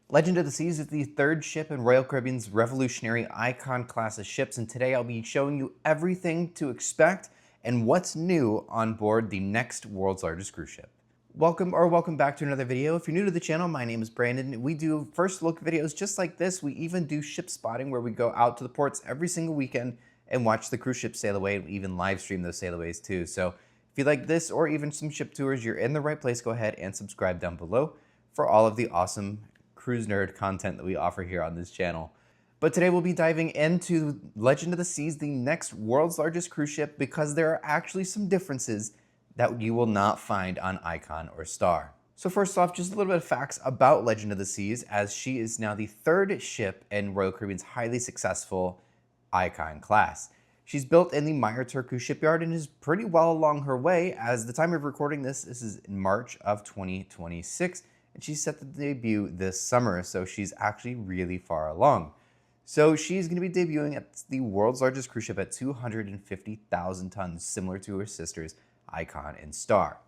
Legend of the Seas is the third ship in Royal Caribbean's revolutionary Icon class of ships, and today I'll be showing you everything to expect and what's new on board the next world's largest cruise ship. Welcome back to another video. If you're new to the channel, my name is Brandon. We do first look videos just like this. We even do ship spotting where we go out to the ports every single weekend and watch the cruise ships sail away. We even live stream those sailaways too. So if you like this or even some ship tours, you're in the right place. Go ahead and subscribe down below for all of the awesome cruise nerd content that we offer here on this channel. But today we'll be diving into Legend of the Seas, the next world's largest cruise ship, because there are actually some differences that you will not find on Icon or Star. So first off, just a little bit of facts about Legend of the Seas, as she is now the third ship in Royal Caribbean's highly successful Icon class. She's built in the Meyer Turku shipyard and is pretty well along her way. As the time of recording this is in March of 2026. And she's set to debut this summer, so she's actually really far along. So she's going to be debuting at the world's largest cruise ship at 250,000 tons, similar to her sisters Icon and Star.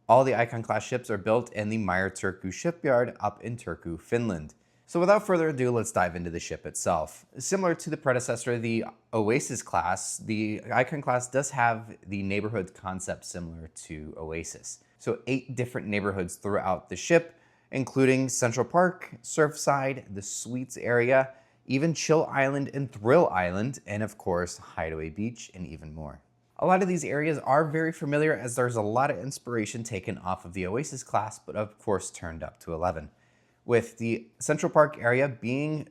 All the Icon class ships are built in the Meyer Turku shipyard up in Turku, Finland. So without further ado, let's dive into the ship itself. Similar to the predecessor, the Oasis class, the Icon class does have the neighborhood concept similar to Oasis. So 8 different neighborhoods throughout the ship, including Central Park, Surfside, the Suites area, even Chill Island and Thrill Island, and of course, Hideaway Beach, and even more. A lot of these areas are very familiar as there's a lot of inspiration taken off of the Oasis class, but of course turned up to 11. With the Central Park area being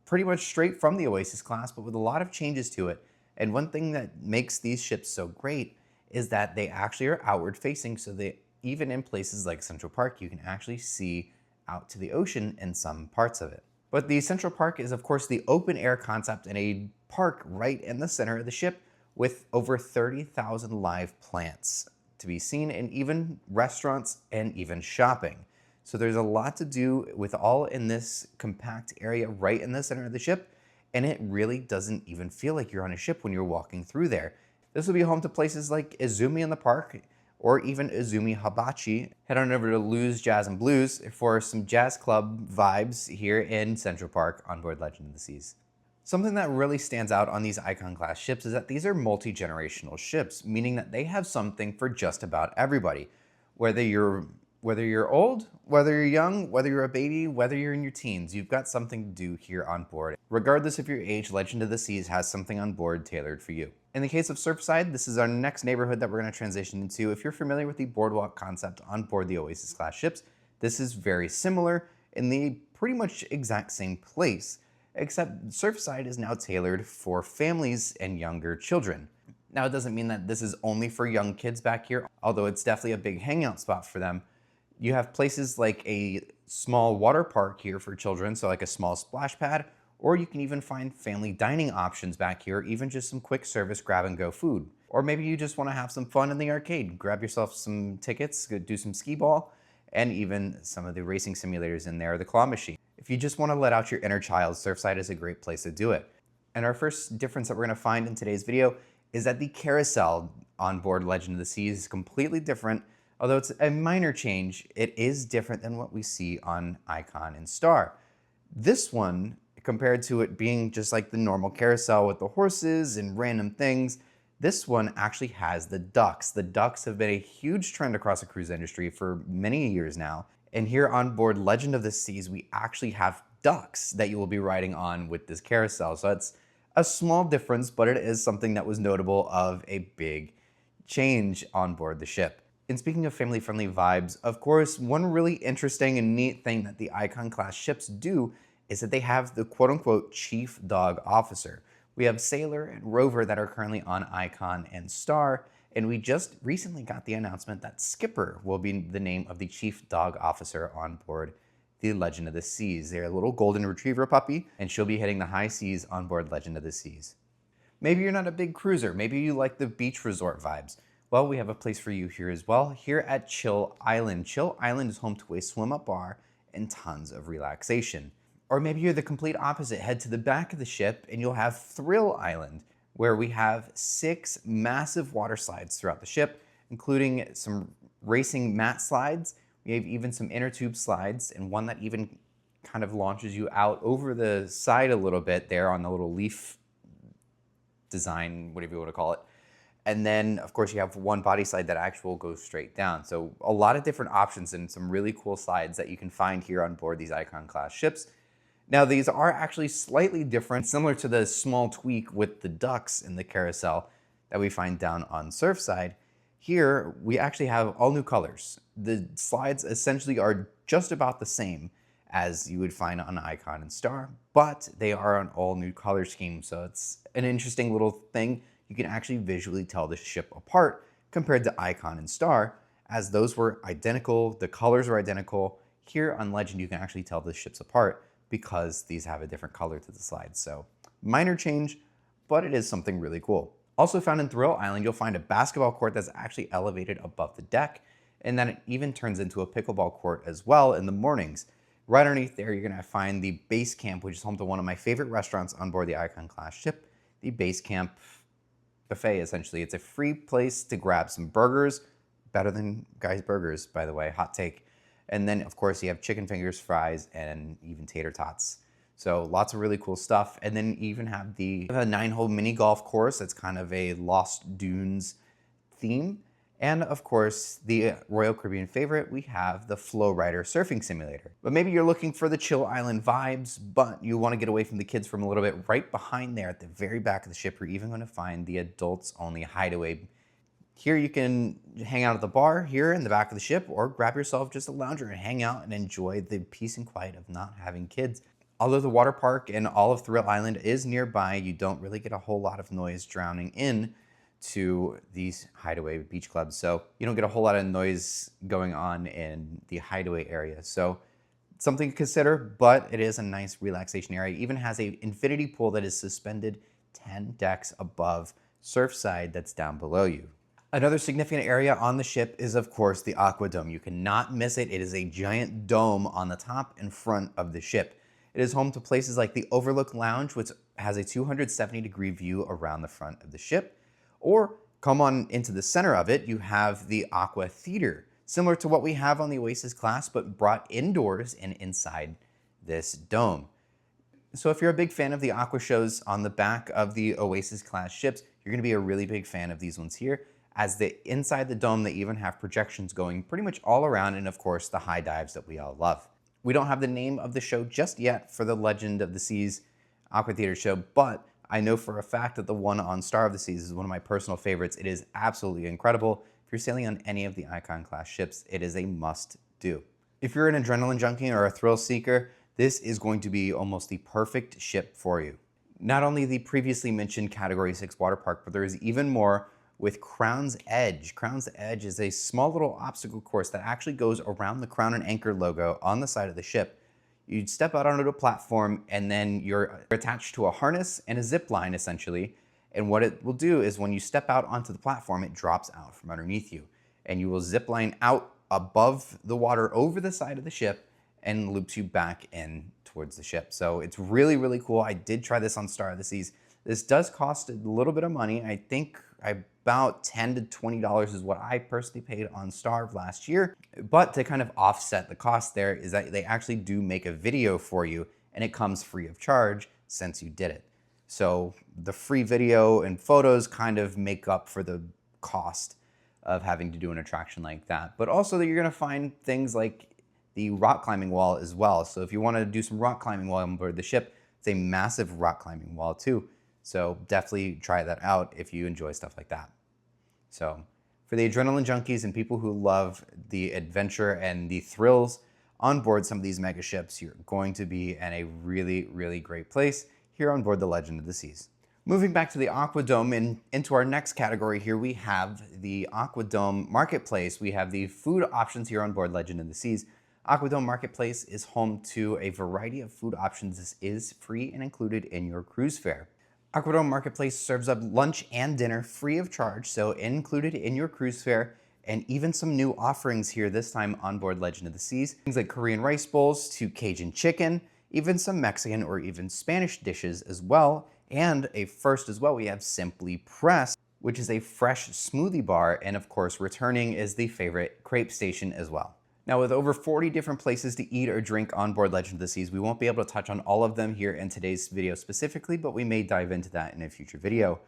pretty much straight from the Oasis class, but with a lot of changes to it. And one thing that makes these ships so great is that they actually are outward facing, so they even in places like Central Park, you can actually see out to the ocean in some parts of it. But the Central Park is, of course, the open air concept in a park right in the center of the ship with over 30,000 live plants to be seen, and even restaurants and even shopping. So there's a lot to do with all in this compact area right in the center of the ship, and it really doesn't even feel like you're on a ship when you're walking through there. This will be home to places like Izumi in the park, or even Izumi Hibachi. Head on over to Lou's Jazz and Blues for some jazz club vibes here in Central Park on board Legend of the Seas. Something that really stands out on these Icon class ships is that these are multi-generational ships, meaning that they have something for just about everybody. Whether you're old, whether you're young, whether you're a baby, whether you're in your teens, you've got something to do here on board. Regardless of your age, Legend of the Seas has something on board tailored for you. In the case of Surfside, this is our next neighborhood that we're going to transition into. If you're familiar with the boardwalk concept on board the Oasis class ships, this is very similar in the pretty much exact same place, except Surfside is now tailored for families and younger children. Now, it doesn't mean that this is only for young kids back here, although it's definitely a big hangout spot for them. You have places like a small water park here for children, so like a small splash pad, or you can even find family dining options back here, even just some quick service grab and go food. Or maybe you just want to have some fun in the arcade. Grab yourself some tickets, go do some skee ball, and even some of the racing simulators in there, the claw machine. If you just want to let out your inner child, Surfside is a great place to do it. And our first difference that we're going to find in today's video is that the carousel on board Legend of the Seas is completely different. Although it's a minor change, it is different than what we see on Icon and Star. This one, compared to it being just like the normal carousel with the horses and random things, this one actually has the ducks. The ducks have been a huge trend across the cruise industry for many years now. And here on board Legend of the Seas, we actually have ducks that you will be riding on with this carousel. So it's a small difference, but it is something that was notable of a big change on board the ship. And speaking of family-friendly vibes, of course, one really interesting and neat thing that the Icon class ships do is that they have the quote-unquote chief dog officer. We have Sailor and Rover that are currently on Icon and Star, and we just recently got the announcement that Skipper will be the name of the chief dog officer on board the Legend of the Seas. They're a little golden retriever puppy, and she'll be hitting the high seas on board Legend of the Seas. Maybe you're not a big cruiser, maybe you like the beach resort vibes. Well, we have a place for you here as well, here at Chill Island. Chill Island is home to a swim-up bar and tons of relaxation. Or maybe you're the complete opposite. Head to the back of the ship and you'll have Thrill Island, where we have 6 massive water slides throughout the ship, including some racing mat slides. We have even some inner tube slides and one that even kind of launches you out over the side a little bit there on the little leaf design, whatever you want to call it. And then, of course, you have one body slide that actually goes straight down. So a lot of different options and some really cool slides that you can find here on board these Icon class ships. Now, these are actually slightly different, similar to the small tweak with the ducks in the carousel that we find down on Surfside. Here, we actually have all new colors. The slides essentially are just about the same as you would find on Icon and Star, but they are an all new color scheme. So it's an interesting little thing. You can actually visually tell the ship apart compared to Icon and Star, as those were identical, the colors are identical. Here on Legend, you can actually tell the ships apart because these have a different color to the slides. So minor change, but it is something really cool. Also found in Thrill Island, you'll find a basketball court that's actually elevated above the deck, and then it even turns into a pickleball court as well in the mornings. Right underneath there, you're gonna find the base camp, which is home to one of my favorite restaurants on board the Icon class ship, the base camp buffet, essentially. It's a free place to grab some burgers, better than Guy's Burgers, by the way, hot take. And then, of course, you have chicken fingers, fries, and even tater tots. So lots of really cool stuff. And then you even have the 9-hole mini golf course that's kind of a Lost Dunes theme. And of course, the Royal Caribbean favorite, we have the Flow Rider surfing simulator. But maybe you're looking for the chill island vibes, but you want to get away from the kids from a little bit. Right behind there at the very back of the ship, you're even going to find the adults only Hideaway. Here you can hang out at the bar here in the back of the ship, or grab yourself just a lounger and hang out and enjoy the peace and quiet of not having kids. Although the water park and all of Thrill Island is nearby, you don't really get a whole lot of noise drowning in to these Hideaway beach clubs. So you don't get a whole lot of noise going on in the Hideaway area. So something to consider, but it is a nice relaxation area. It even has an infinity pool that is suspended 10 decks above Surfside that's down below you. Another significant area on the ship is, of course, the AquaDome. You cannot miss it. It is a giant dome on the top and front of the ship. It is home to places like the Overlook Lounge, which has a 270-degree view around the front of the ship. Or come on into the center of it, you have the Aqua Theater, similar to what we have on the Oasis class, but brought indoors and inside this dome. So if you're a big fan of the aqua shows on the back of the Oasis class ships, you're gonna be a really big fan of these ones here, as inside the dome, they even have projections going pretty much all around, and of course, the high dives that we all love. We don't have the name of the show just yet for the Legend of the Seas Aqua Theater show, but I know for a fact that the one on Star of the Seas is one of my personal favorites. It is absolutely incredible. If you're sailing on any of the Icon class ships, it is a must do. If you're an adrenaline junkie or a thrill seeker, this is going to be almost the perfect ship for you. Not only the previously mentioned Category 6 water park, but there is even more with Crown's Edge. Crown's Edge is a small little obstacle course that actually goes around the Crown and Anchor logo on the side of the ship. You'd step out onto a platform, and then you're attached to a harness and a zip line, essentially. And what it will do is when you step out onto the platform, it drops out from underneath you. And you will zip line out above the water over the side of the ship and loops you back in towards the ship. So it's really, really cool. I did try this on Star of the Seas. This does cost a little bit of money. I think about $10 to $20 is what I personally paid on Star last year. But to kind of offset the cost there is that they actually do make a video for you, and it comes free of charge since you did it. So the free video and photos kind of make up for the cost of having to do an attraction like that. But also that you're gonna find things like the rock climbing wall as well. So if you wanna do some rock climbing while on board the ship, it's a massive rock climbing wall too. So definitely try that out if you enjoy stuff like that. So for the adrenaline junkies and people who love the adventure and the thrills on board some of these mega ships, you're going to be in a really, really great place here on board the Legend of the Seas. Moving back to the AquaDome and into our next category here, we have the AquaDome Marketplace. We have the food options here on board Legend of the Seas. AquaDome Marketplace is home to a variety of food options. This is free and included in your cruise fare. AquaDome Marketplace serves up lunch and dinner free of charge, so included in your cruise fare, and even some new offerings here this time on board Legend of the Seas. Things like Korean rice bowls to Cajun chicken, even some Mexican or even Spanish dishes as well. And a first as well, we have Simply Pressed, which is a fresh smoothie bar, and of course returning is the favorite crepe station as well. Now, with over 40 different places to eat or drink on board Legend of the Seas, we won't be able to touch on all of them here in today's video specifically, but we may dive into that in a future video.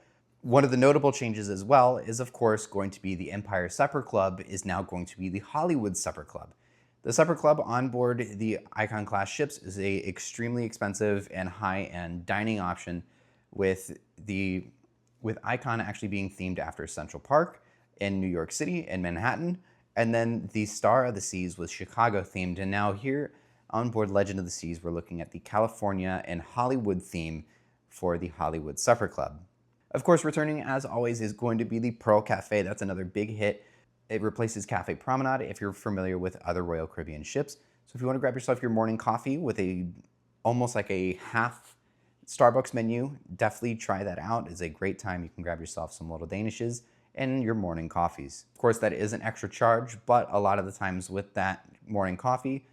One of the notable changes as well is, of course, going to be the Empire Supper Club is now going to be the Hollywood Supper Club. The Supper Club on board the Icon class ships is a extremely expensive and high-end dining option with Icon actually being themed after Central Park in New York City and Manhattan. And then the Star of the Seas was Chicago themed. And now here on board Legend of the Seas, we're looking at the California and Hollywood theme for the Hollywood Supper Club. Of course, returning as always is going to be the Pearl Cafe. That's another big hit. It replaces Cafe Promenade if you're familiar with other Royal Caribbean ships. So if you want to grab yourself your morning coffee with almost like a half Starbucks menu, definitely try that out. It's a great time. You can grab yourself some little Danishes and your morning coffees. Of course, that is an extra charge, but a lot of the times with that morning coffee,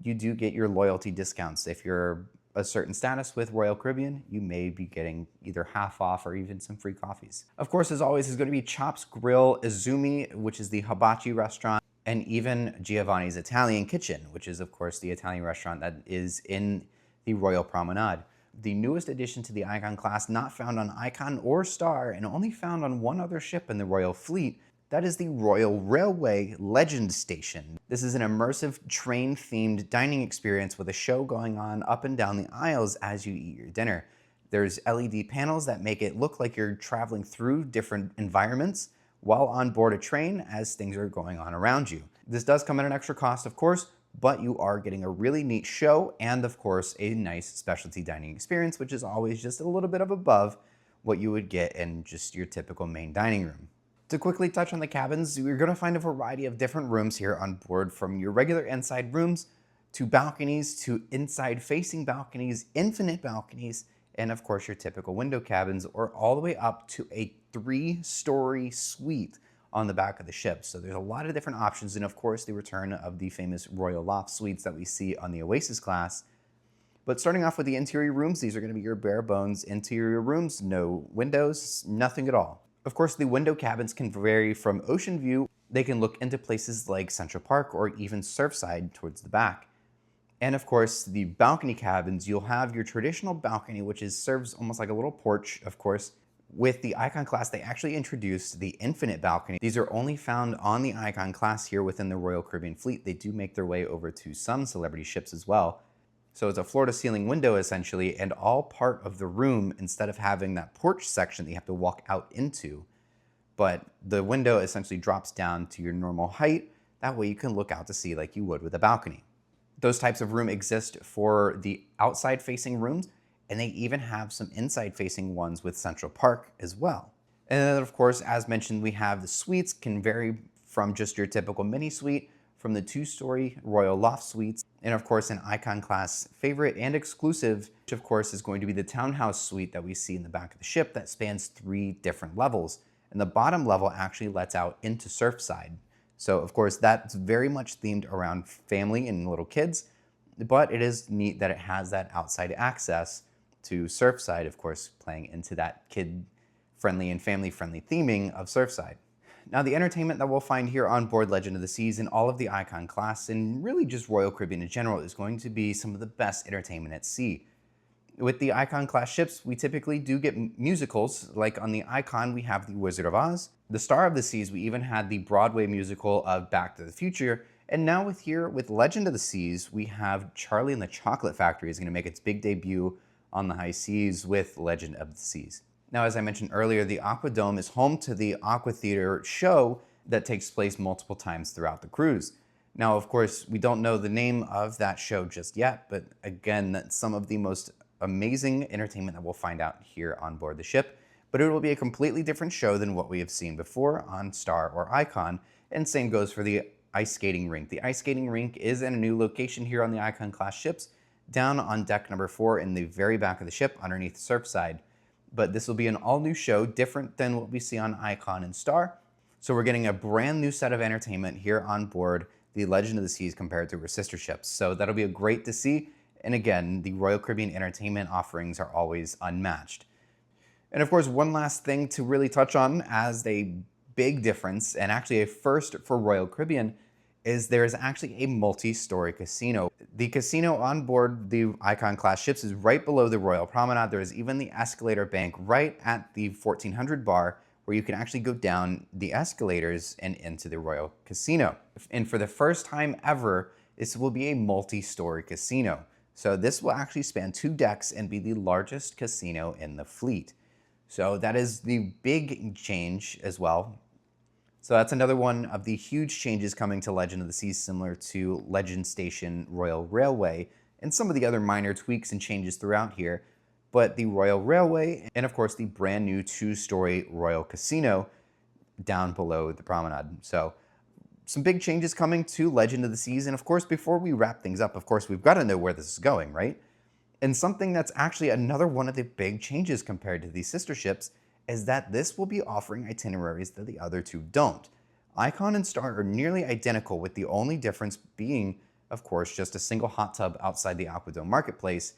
you do get your loyalty discounts. If you're a certain status with Royal Caribbean, you may be getting either half off or even some free coffees. Of course, as always, is going to be Chops Grill, Izumi, which is the hibachi restaurant, and even Giovanni's Italian Kitchen, which is, of course, the Italian restaurant that is in the Royal Promenade. The newest addition to the Icon class, not found on Icon or Star, and only found on one other ship in the Royal Fleet, that is the Royal Railway Legend Station. This is an immersive train-themed dining experience with a show going on up and down the aisles as you eat your dinner. There's LED panels that make it look like you're traveling through different environments while on board a train as things are going on around you. This does come at an extra cost, of course, but you are getting a really neat show and, of course, a nice specialty dining experience, which is always just a little bit above what you would get in just your typical main dining room. To quickly touch on the cabins, you're going to find a variety of different rooms here on board, from your regular inside rooms to balconies to inside-facing balconies, infinite balconies, and of course your typical window cabins, or all the way up to a 3-story suite on the back of the ship. So there's a lot of different options, and of course the return of the famous Royal Loft suites that we see on the Oasis class. But starting off with the interior rooms, these are going to be your bare bones interior rooms, no windows, nothing at all. Of course, the window cabins can vary from ocean view. They can look into places like Central Park or even Surfside towards the back. And of course, the balcony cabins, you'll have your traditional balcony, which serves almost like a little porch, of course. With the Icon class, they actually introduced the infinite balcony. These are only found on the Icon class here within the Royal Caribbean fleet. They do make their way over to some celebrity ships as well. So it's a floor-to-ceiling window, essentially, and all part of the room instead of having that porch section that you have to walk out into. But the window essentially drops down to your normal height. That way you can look out to sea like you would with a balcony. Those types of room exist for the outside-facing rooms, and they even have some inside-facing ones with Central Park as well. And then, of course, as mentioned, we have the suites can vary from just your typical mini suite, from the 2-story Royal Loft suites, and of course an Icon class favorite and exclusive, which of course is going to be the Townhouse suite that we see in the back of the ship that spans 3 different levels. And the bottom level actually lets out into Surfside. So of course that's very much themed around family and little kids, but it is neat that it has that outside access to Surfside, of course playing into that kid-friendly and family-friendly theming of Surfside. Now, the entertainment that we'll find here on board Legend of the Seas in all of the Icon class, and really just Royal Caribbean in general, is going to be some of the best entertainment at sea. With the Icon class ships, we typically do get musicals. Like on the Icon, we have The Wizard of Oz. The Star of the Seas, we even had the Broadway musical of Back to the Future. And now with Legend of the Seas, we have Charlie and the Chocolate Factory is going to make its big debut on the high seas with Legend of the Seas. Now, as I mentioned earlier, the AquaDome is home to the Aqua Theater show that takes place multiple times throughout the cruise. Now, of course, we don't know the name of that show just yet, but again, that's some of the most amazing entertainment that we'll find out here on board the ship. But it will be a completely different show than what we have seen before on Star or Icon, and same goes for the ice skating rink. The ice skating rink is in a new location here on the Icon class ships, down on deck number 4 in the very back of the ship underneath Surfside. But this will be an all-new show, different than what we see on Icon and Star. So we're getting a brand new set of entertainment here on board the Legend of the Seas compared to her sister ships. So that'll be great to see. And again, the Royal Caribbean entertainment offerings are always unmatched. And of course, one last thing to really touch on as a big difference, and actually a first for Royal Caribbean, is there is actually a multi-story casino. The casino on board the Icon class ships is right below the Royal Promenade. There is even the escalator bank right at the 1400 bar where you can actually go down the escalators and into the Royal Casino. And for the first time ever, this will be a multi-story casino. So this will actually span 2 decks and be the largest casino in the fleet. So that is the big change as well. So that's another one of the huge changes coming to Legend of the Seas, similar to Legend Station Royal Railway and some of the other minor tweaks and changes throughout here. But the Royal Railway and of course the brand new 2-story Royal Casino down below the promenade. So some big changes coming to Legend of the Seas. And of course, before we wrap things up, of course, we've got to know where this is going, right? And something that's actually another one of the big changes compared to these sister ships is that this will be offering itineraries that the other two don't. Icon and Star are nearly identical, with the only difference being, of course, just a single hot tub outside the AquaDome marketplace,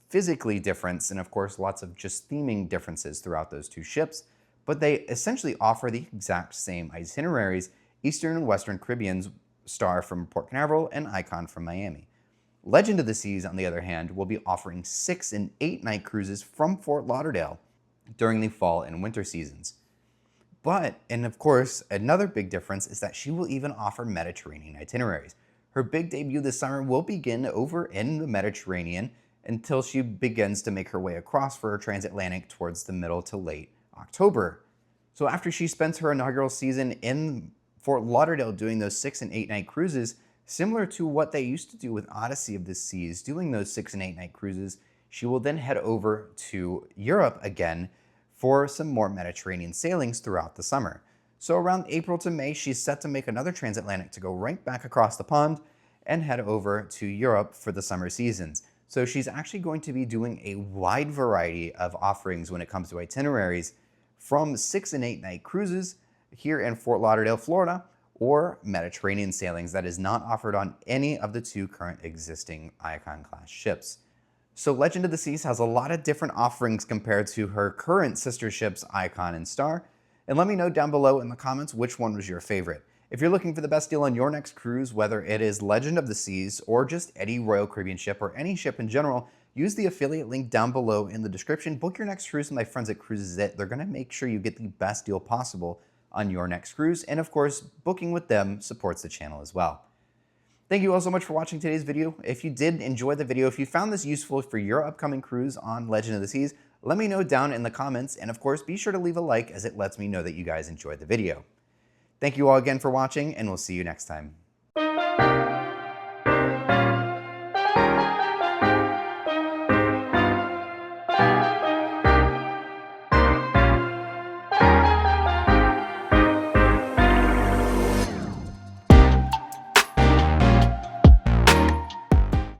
physically different, and of course lots of just theming differences throughout those two ships, but they essentially offer the exact same itineraries: Eastern and Western Caribbean's Star from Port Canaveral and Icon from Miami. Legend of the Seas, on the other hand, will be offering 6- and 8-night cruises from Fort Lauderdale during the fall and winter seasons. But, and of course, another big difference is that she will even offer Mediterranean itineraries. Her big debut this summer will begin over in the Mediterranean until she begins to make her way across for her transatlantic towards the middle to late October. So after she spends her inaugural season in Fort Lauderdale doing those 6- and 8-night cruises, similar to what they used to do with Odyssey of the Seas, doing those 6- and 8-night cruises, she will then head over to Europe again for some more Mediterranean sailings throughout the summer. So around April to May, she's set to make another transatlantic to go right back across the pond and head over to Europe for the summer seasons. So she's actually going to be doing a wide variety of offerings when it comes to itineraries, from 6- and 8-night cruises here in Fort Lauderdale, Florida, or Mediterranean sailings that is not offered on any of the 2 current existing Icon-class ships. So Legend of the Seas has a lot of different offerings compared to her current sister ships, Icon and Star. And let me know down below in the comments which one was your favorite. If you're looking for the best deal on your next cruise, whether it is Legend of the Seas or just any Royal Caribbean ship or any ship in general, use the affiliate link down below in the description. Book your next cruise with my friends at Cruises It. They're going to make sure you get the best deal possible on your next cruise. And of course, booking with them supports the channel as well. Thank you all so much for watching today's video. If you did enjoy the video, if you found this useful for your upcoming cruise on Legend of the Seas, let me know down in the comments. And of course, be sure to leave a like, as it lets me know that you guys enjoyed the video. Thank you all again for watching, and we'll see you next time.